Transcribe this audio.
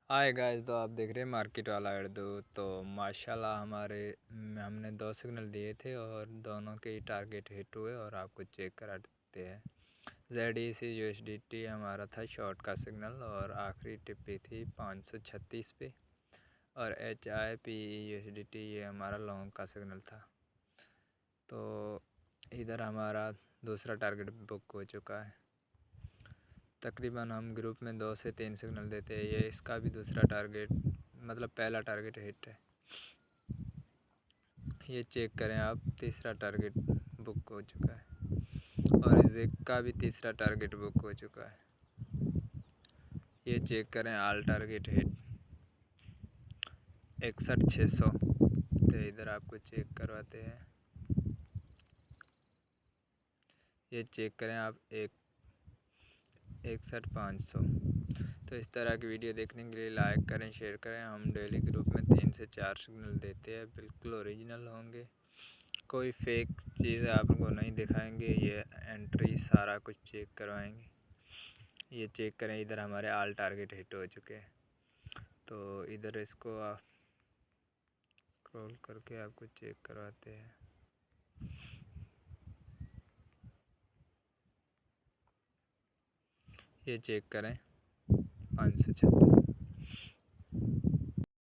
Hi guys, तो आप देख रहे हैं मार्केट वाला उर्दू। तो माशाल्लाह हमने दो सिग्नल दिए थे और दोनों के ही टारगेट हिट हुए और आपको चेक करा देते हैं। ZEC/USDT हमारा था शॉर्ट का सिग्नल और आखिरी टिप्पी थी 536 पे। और HIPE/USDT ये हमारा लॉन्ग का सिग्नल था। तो इधर हमारा दूसरा टारगेट बुक हो चुका है। तकरीबन हम ग्रुप में 2 से 3 सिग्नल देते हैं। ये इसका भी दूसरा टारगेट मतलब पहला टारगेट हिट है। ये चेक करें आप, तीसरा टारगेट बुक हो चुका है और इस एक का भी तीसरा टारगेट बुक हो चुका है। ये चेक करें, ऑल टारगेट हिट 61,600। तो इधर आपको चेक करवाते हैं। ये चेक करें आप 61,500। तो इस तरह की वीडियो देखने के लिए लाइक करें, शेयर करें। हम डेली ग्रुप में 3 से 4 सिग्नल देते हैं, बिल्कुल ओरिजिनल होंगे। कोई फेक चीज़ आपको नहीं दिखाएंगे। ये एंट्री सारा कुछ चेक करवाएंगे। ये चेक करें, इधर हमारे ऑल टारगेट हिट हो चुके हैं। तो इधर इसको आप स्क्रॉल करके आपको चेक करवाते हैं। ये चेक करें 536।